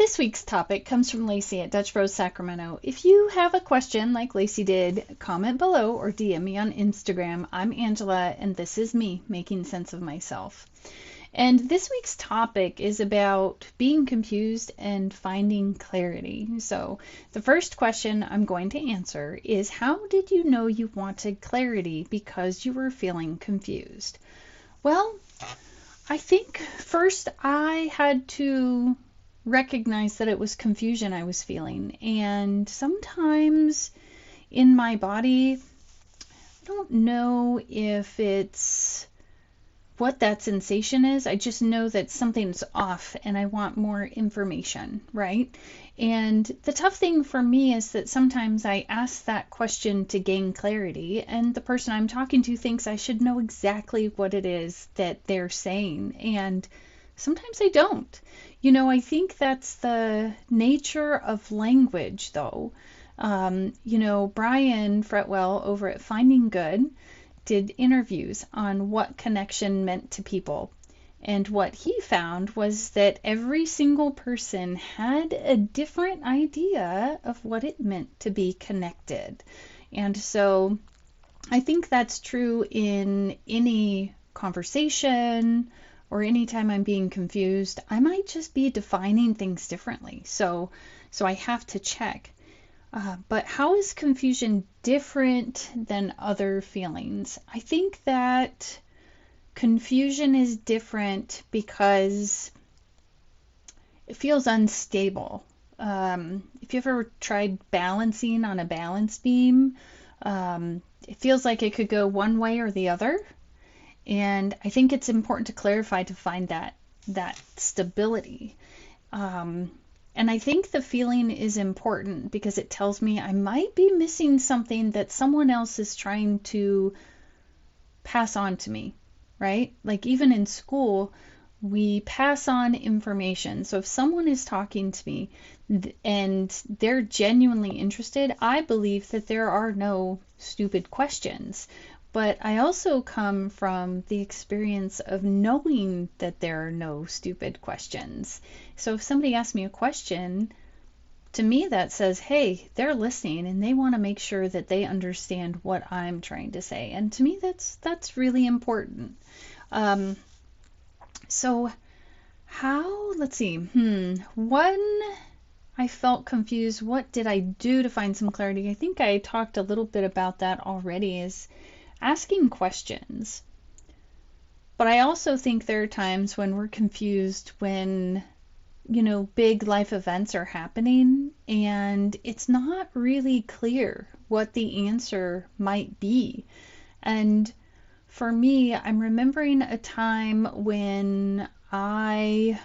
This week's topic comes from Lacey at Dutch Bros Sacramento. If you have a question like Lacey did, comment below or DM me on Instagram. I'm Angela, and this is me making sense of myself. And this week's topic is about being confused and finding clarity. So, the first question I'm going to answer is, how did you know you wanted clarity because you were feeling confused? Well, I think first I had to recognize that it was confusion I was feeling. And sometimes in my body, I don't know if it's what that sensation is. I just know that something's off and I want more information, right? And the tough thing for me is that sometimes I ask that question to gain clarity, and the person I'm talking to thinks I should know exactly what it is that they're saying. And sometimes I don't. I think that's the nature of language, though. Brian Fretwell over at Finding Good did interviews on what connection meant to people. And what he found was that every single person had a different idea of what it meant to be connected. And so I think that's true in any conversation or anytime I'm being confused. I might just be defining things differently. So I have to check. But how is confusion different than other feelings? I think that confusion is different because it feels unstable. If you've ever tried balancing on a balance beam, it feels like it could go one way or the other. And I think it's important to clarify to find that stability. And I think the feeling is important because it tells me I might be missing something that someone else is trying to pass on to me, right? Like even in school, we pass on information. So if someone is talking to me and they're genuinely interested, I believe that there are no stupid questions. But I also come from the experience of knowing that there are no stupid questions. So if somebody asks me a question, to me that says, hey, they're listening and they want to make sure that they understand what I'm trying to say. And to me, that's really important. So how, let's see, when I felt confused, what did I do to find some clarity? I think I talked a little bit about that already, is asking questions. But I also think there are times when we're confused when, big life events are happening and it's not really clear what the answer might be. And for me, I'm remembering a time when I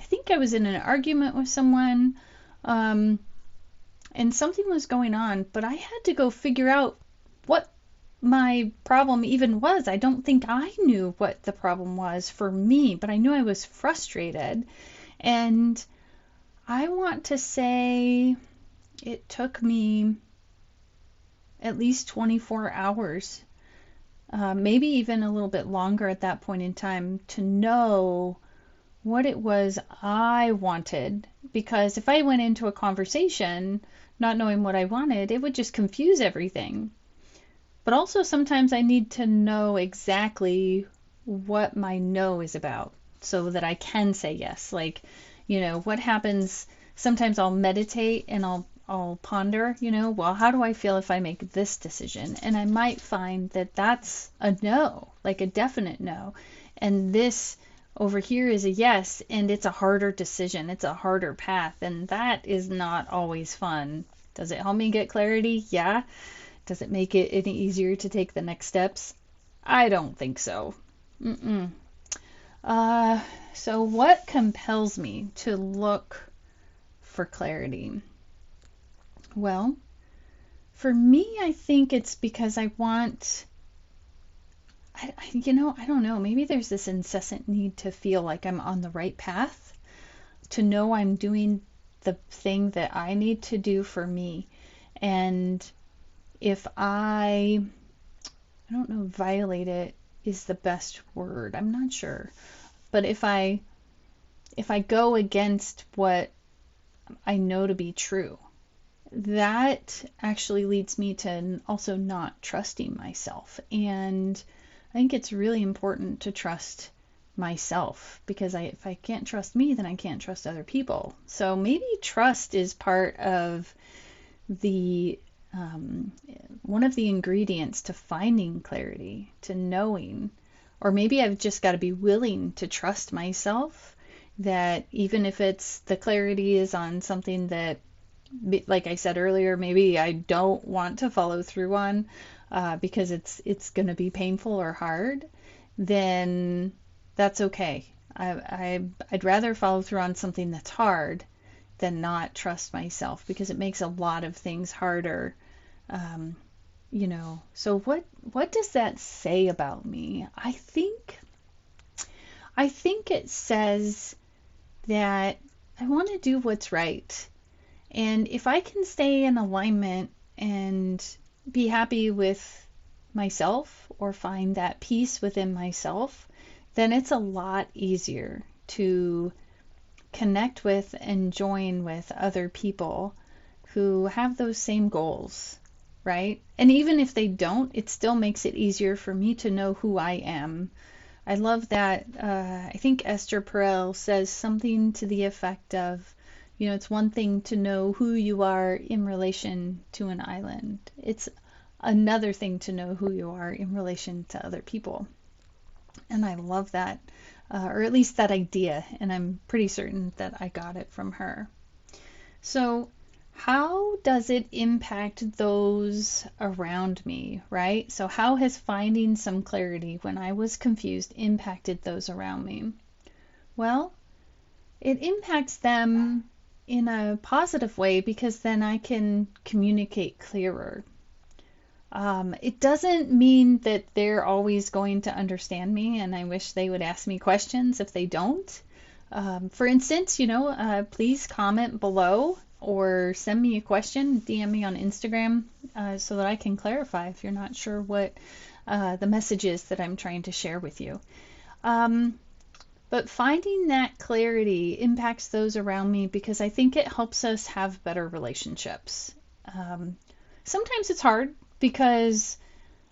think I was in an argument with someone, and something was going on, but I had to go figure out what my problem even was. I don't think I knew what the problem was for me, but I knew I was frustrated. And I want to say it took me at least 24 hours, maybe even a little bit longer at that point in time, to know what it was I wanted. Because if I went into a conversation not knowing what I wanted, it would just confuse everything. But also sometimes I need to know exactly what my no is about so that I can say yes. Like, what happens, sometimes I'll meditate and I'll ponder, well, how do I feel if I make this decision? And I might find that that's a no, like a definite no. And this over here is a yes, and it's a harder decision. It's a harder path, and that is not always fun. Does it help me get clarity? Yeah. Does it make it any easier to take the next steps? I don't think so. So what compels me to look for clarity? Well, for me, I think it's because I want, I don't know, maybe there's this incessant need to feel like I'm on the right path, to know I'm doing the thing that I need to do for me. And if I don't know, violate it is the best word. I'm not sure. But if I go against what I know to be true. That actually leads me to also not trusting myself. And I think it's really important to trust myself because if I can't trust me, then I can't trust other people. So maybe trust is part of the one of the ingredients to finding clarity, to knowing, or maybe I've just got to be willing to trust myself that even if it's the clarity is on something that, like I said earlier, maybe I don't want to follow through on because it's going to be painful or hard, then that's okay. I'd rather follow through on something that's hard than not trust myself because it makes a lot of things harder. Um, so what does that say about me? I think it says that I want to do what's right. And if I can stay in alignment and be happy with myself or find that peace within myself, then it's a lot easier to connect with and join with other people who have those same goals, right? And even if they don't, it still makes it easier for me to know who I am. I love that. I think Esther Perel says something to the effect of, it's one thing to know who you are in relation to an island. It's another thing to know who you are in relation to other people. And I love that, or at least that idea, and I'm pretty certain that I got it from her. So, how does it impact those around me, right? So, how has finding some clarity when I was confused impacted those around me? Well, it impacts them in a positive way because then I can communicate clearer. It doesn't mean that they're always going to understand me, and I wish they would ask me questions if they don't. For instance, please comment below or send me a question, DM me on Instagram so that I can clarify if you're not sure what the message is that I'm trying to share with you. But finding that clarity impacts those around me because I think it helps us have better relationships. Sometimes it's hard because,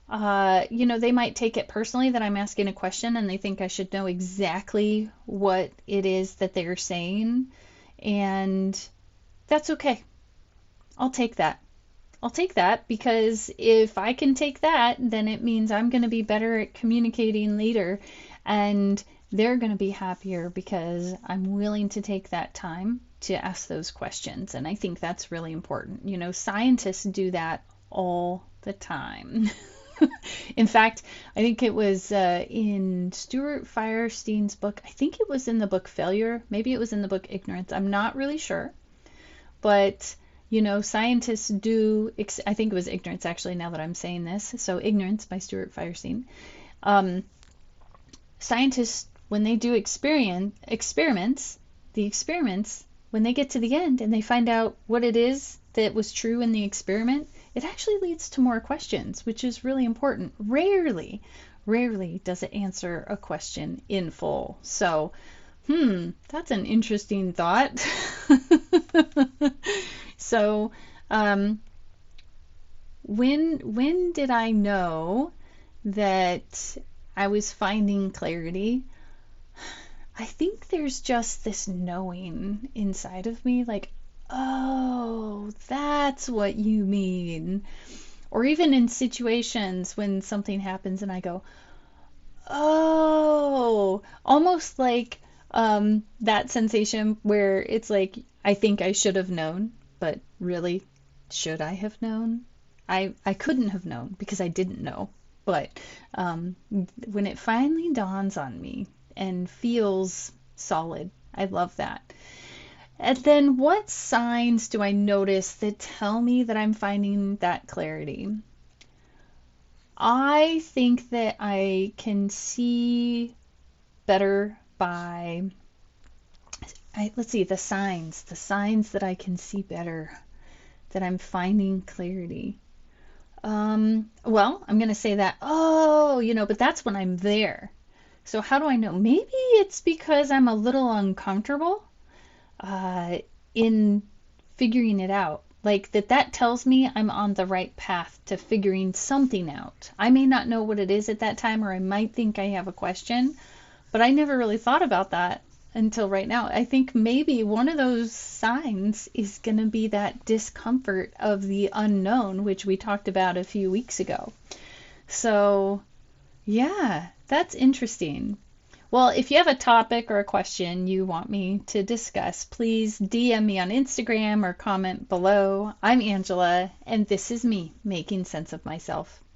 they might take it personally that I'm asking a question and they think I should know exactly what it is that they're saying. And that's okay. I'll take that. I'll take that because if I can take that, then it means I'm going to be better at communicating later and they're going to be happier because I'm willing to take that time to ask those questions. And I think that's really important. Scientists do that all the time. In fact, I think it was in Stuart Firestein's book. I think it was in the book Failure. Maybe it was in the book Ignorance. I'm not really sure. But, scientists do, I think it was Ignorance actually, now that I'm saying this. So Ignorance by Stuart Firestein. Scientists, when they do experiments, when they get to the end and they find out what it is that was true in the experiment, it actually leads to more questions, which is really important. Rarely does it answer a question in full. So, that's an interesting thought. So, when did I know that I was finding clarity? I think there's just this knowing inside of me, like, oh, that's what you mean. Or even in situations when something happens and I go, oh, almost like that sensation where it's like, I think I should have known, but really, should I have known? I couldn't have known because I didn't know. But when it finally dawns on me and feels solid, I love that. And then what signs do I notice that tell me that I'm finding that clarity? I think that I can see better by, let's see, the signs that I can see better, that I'm finding clarity. Well, I'm going to say that, but that's when I'm there. So how do I know? Maybe it's because I'm a little uncomfortable. in figuring it out. Like that tells me I'm on the right path to figuring something out. I may not know what it is at that time, or I might think I have a question, but I never really thought about that until right now. I think maybe one of those signs is going to be that discomfort of the unknown, which we talked about a few weeks ago. So, yeah, that's interesting. Well, if you have a topic or a question you want me to discuss, please DM me on Instagram or comment below. I'm Angela, and this is me making sense of myself.